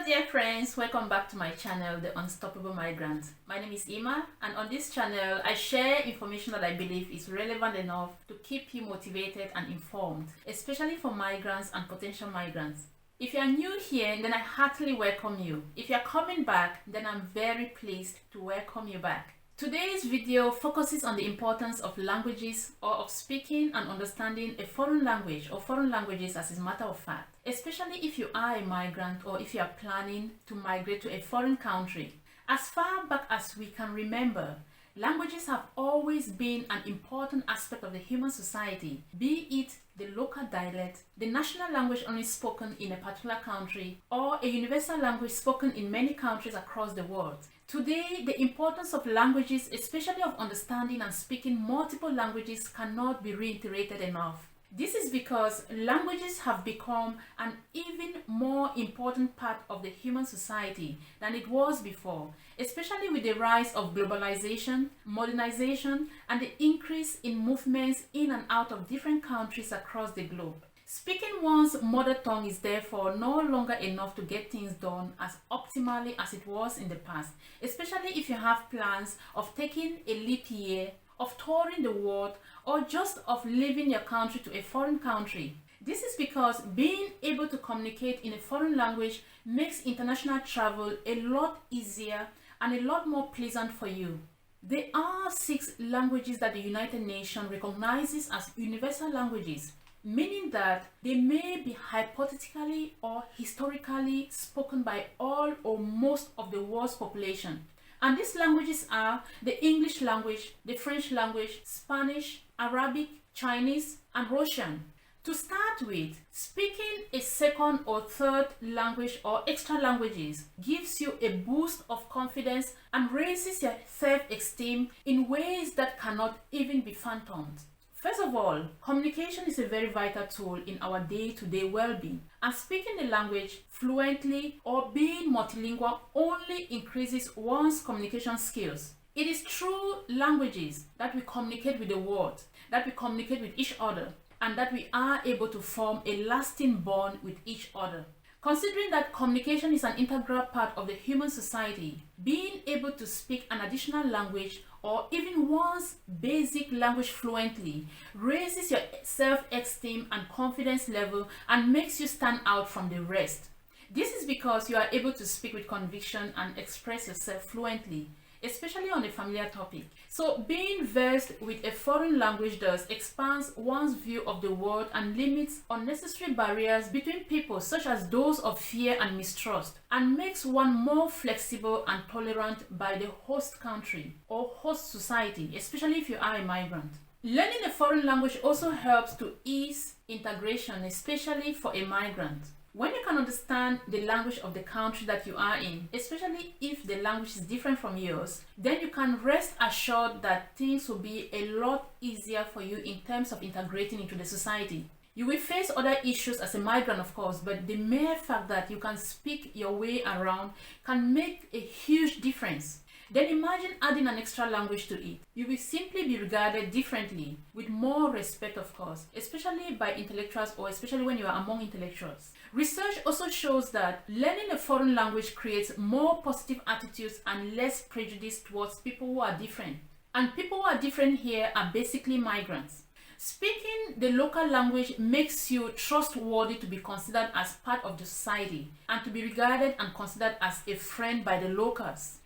dear friends, welcome back to my channel, The Unstoppable Migrant. My name is Ima, and on this channel I share information that I believe is relevant enough to keep you motivated and informed, especially for migrants and potential migrants. If you are new here, then I heartily welcome you. If you are coming back, then I'm very pleased to welcome you back. Today's video focuses on the importance of languages, or of speaking and understanding a foreign language or foreign languages as a matter of fact, especially if you are a migrant or if you are planning to migrate to a foreign country. As far back as we can remember, languages have always been an important aspect of the human society, be it the local dialect, the national language only spoken in a particular country, or a universal language spoken in many countries across the world. Today, the importance of languages, especially of understanding and speaking multiple languages, cannot be reiterated enough. This is because languages have become an even more important part of the human society than it was before, especially with the rise of globalization, modernization, and the increase in movements in and out of different countries across the globe. Speaking one's mother tongue is therefore no longer enough to get things done as optimally as it was in the past, especially if you have plans of taking a leap year, of touring the world, or just of leaving your country to a foreign country. This is because being able to communicate in a foreign language makes international travel a lot easier and a lot more pleasant for you. There are 6 languages that the United Nations recognizes as universal languages, meaning that they may be hypothetically or historically spoken by all or most of the world's population. And these languages are the English language, the French language, Spanish, Arabic, Chinese, and Russian. To start with, speaking a second or third language or extra languages gives you a boost of confidence and raises your self-esteem in ways that cannot even be fathomed. First of all, communication is a very vital tool in our day-to-day well-being, and speaking the language fluently or being multilingual only increases one's communication skills. It is through languages that we communicate with the world, that we communicate with each other, and that we are able to form a lasting bond with each other. Considering that communication is an integral part of the human society, being able to speak an additional language or even one's basic language fluently raises your self-esteem and confidence level and makes you stand out from the rest. This is because you are able to speak with conviction and express yourself fluently, especially on a familiar topic. So being versed with a foreign language thus expands one's view of the world and limits unnecessary barriers between people, such as those of fear and mistrust, and makes one more flexible and tolerant by the host country or host society, especially if you are a migrant. Learning a foreign language also helps to ease integration, especially for a migrant. When you can understand the language of the country that you are in, especially if the language is different from yours, then you can rest assured that things will be a lot easier for you in terms of integrating into the society. You will face other issues as a migrant, of course, but the mere fact that you can speak your way around can make a huge difference. Then imagine adding an extra language to it. You will simply be regarded differently, with more respect, of course, especially by intellectuals, or especially when you are among intellectuals. Research also shows that learning a foreign language creates more positive attitudes and less prejudice towards people who are different. And people who are different here are basically migrants. Speaking the local language makes you trustworthy to be considered as part of the society and to be regarded and considered as a friend by the locals.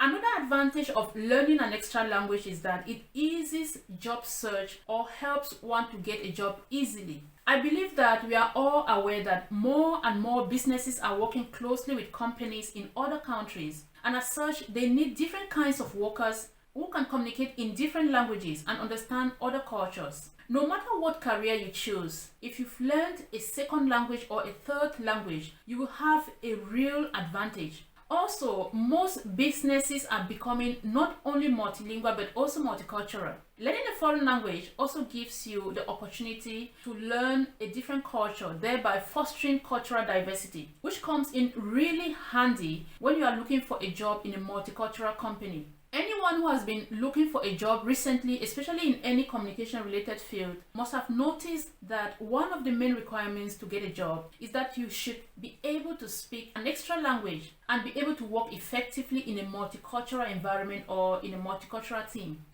Another advantage of learning an extra language is that it eases job search or helps one to get a job easily. I believe that we are all aware that more and more businesses are working closely with companies in other countries, and as such, they need different kinds of workers who can communicate in different languages and understand other cultures. No matter what career you choose, if you've learned a second language or a third language, you will have a real advantage. Also, most businesses are becoming not only multilingual but also multicultural. Learning a foreign language also gives you the opportunity to learn a different culture, thereby fostering cultural diversity, which comes in really handy when you are looking for a job in a multicultural company. Anyone Anyone who has been looking for a job recently, especially in any communication related field, must have noticed that one of the main requirements to get a job is that you should be able to speak an extra language and be able to work effectively in a multicultural environment or in a multicultural team.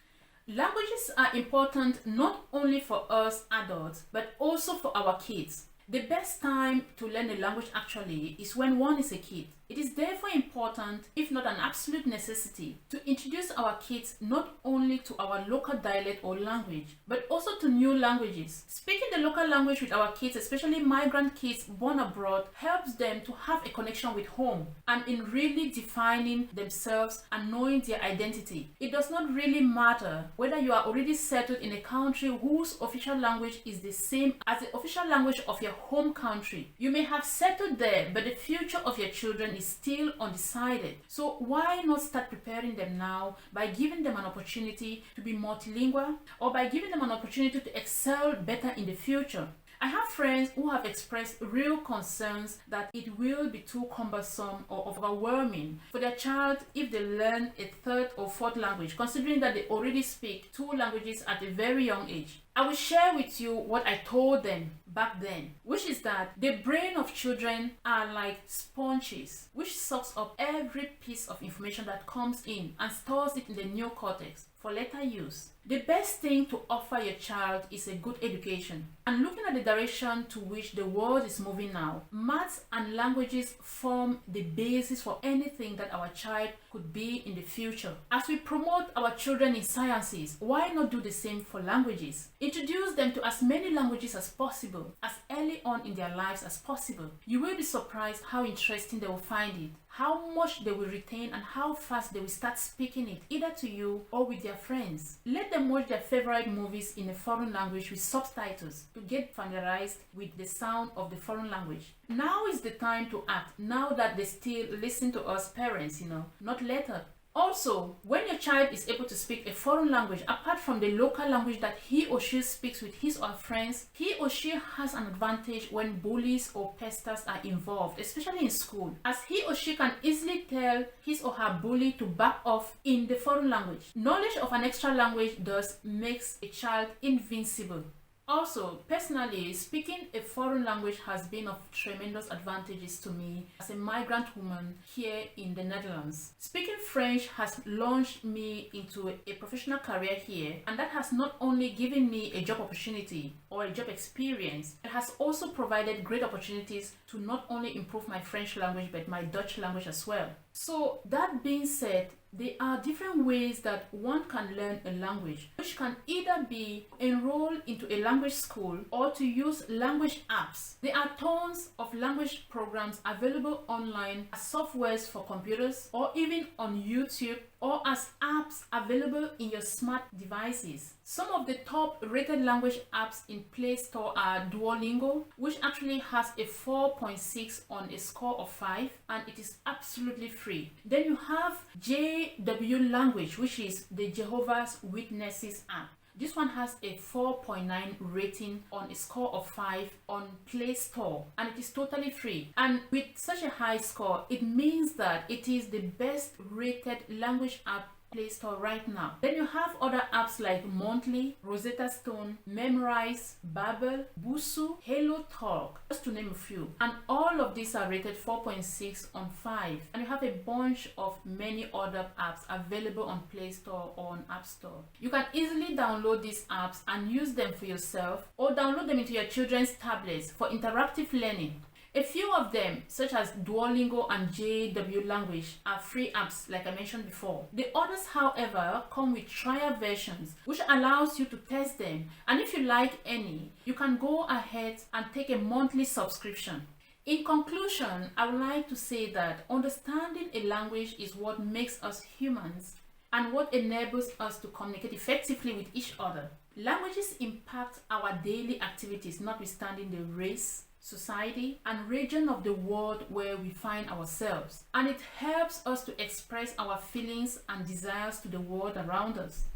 Languages are important not only for us adults, but also for our kids. The best time to learn a language actually is when one is a kid. It is therefore important, if not an absolute necessity, to introduce our kids not only to our local dialect or language, but also to new languages. Speaking the local language with our kids, especially migrant kids born abroad, helps them to have a connection with home and in really defining themselves and knowing their identity. It does not really matter whether you are already settled in a country whose official language is the same as the official language of your home country. You may have settled there, but the future of your children is still undecided. So why not start preparing them now by giving them an opportunity to be multilingual, or by giving them an opportunity to excel better in the future? I have friends who have expressed real concerns that it will be too cumbersome or overwhelming for their child if they learn a third or fourth language, considering that they already speak 2 languages at a very young age. I will share with you what I told them back then, which is that the brain of children are like sponges, which sucks up every piece of information that comes in and stores it in the neocortex for later use. The best thing to offer your child is a good education. And looking at the direction to which the world is moving now, maths and languages form the basis for anything that our child could be in the future. As we promote our children in sciences, why not do the same for languages? Introduce them to as many languages as possible, as early on in their lives as possible. You will be surprised how interesting they will find it, how much they will retain, and how fast they will start speaking it, either to you or with their friends. Let them watch their favorite movies in a foreign language with subtitles to get familiarized with the sound of the foreign language. Now is the time to act, now that they still listen to us parents, not later. Also, when your child is able to speak a foreign language apart from the local language that he or she speaks with his or her friends, he or she has an advantage when bullies or pesters are involved, especially in school, as he or she can easily tell his or her bully to back off in the foreign language. Knowledge of an extra language thus makes a child invincible. Also, personally, speaking a foreign language has been of tremendous advantages to me as a migrant woman here in the Netherlands. Speaking French has launched me into a professional career here, and that has not only given me a job opportunity or a job experience, it has also provided great opportunities to not only improve my French language but my Dutch language as well. So that being said, there are different ways that one can learn a language, which can either be enrolled into a language school or to use language apps. There are tons of language programs available online as softwares for computers or even on YouTube, or as apps available in your smart devices. Some of the top rated language apps in Play Store are Duolingo, which actually has a 4.6 on a score of 5, and it is absolutely free. Then you have JW Language, which is the Jehovah's Witnesses app. This one has a 4.9 rating on a score of 5 on Play Store, and it is totally free. And with such a high score, it means that it is the best rated language app Play Store right now. Then you have other apps like Monthly, Rosetta Stone, Memrise, Babbel, Busu, Hello Talk, just to name a few. And all of these are rated 4.6 on 5. And you have a bunch of many other apps available on Play Store or on App Store. You can easily download these apps and use them for yourself, or download them into your children's tablets for interactive learning. A few of them, such as Duolingo and JW Language, are free apps like I mentioned before. The others, however, come with trial versions, which allows you to test them, and if you like any, you can go ahead and take a monthly subscription. In conclusion, I would like to say that understanding a language is what makes us humans and what enables us to communicate effectively with each other. Languages impact our daily activities, notwithstanding the race, society, and region of the world where we find ourselves, and it helps us to express our feelings and desires to the world around us.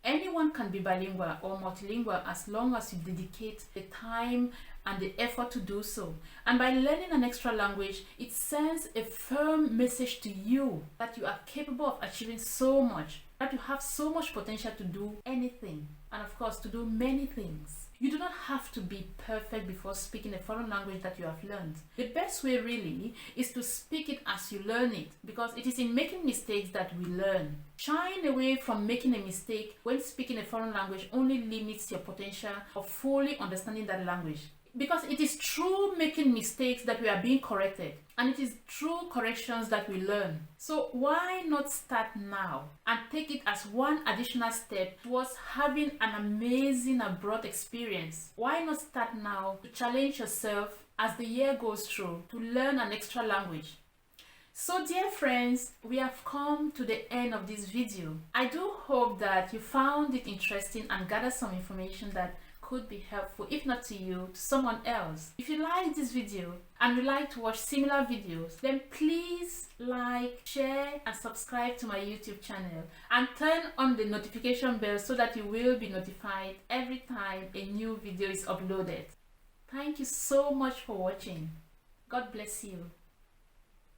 Anyone can be bilingual or multilingual as long as you dedicate the time and the effort to do so. And by learning an extra language, it sends a firm message to you that you are capable of achieving so much, that you have so much potential to do anything, and of course to do many things. You do not have to be perfect before speaking a foreign language that you have learned. The best way really is to speak it as you learn it, because it is in making mistakes that we learn. Shying away from making a mistake when speaking a foreign language only limits your potential of fully understanding that language. Because it is through making mistakes that we are being corrected, and it is through corrections that we learn. So why not start now and take it as one additional step towards having an amazing abroad experience? Why not start now to challenge yourself as the year goes through to learn an extra language? So dear friends, we have come to the end of this video. I do hope that you found it interesting and gathered some information that could be helpful, if not to you, to someone else. If you like this video and would like to watch similar videos, then please like, share and subscribe to my YouTube channel and turn on the notification bell so that you will be notified every time a new video is uploaded. Thank you so much for watching. God bless you.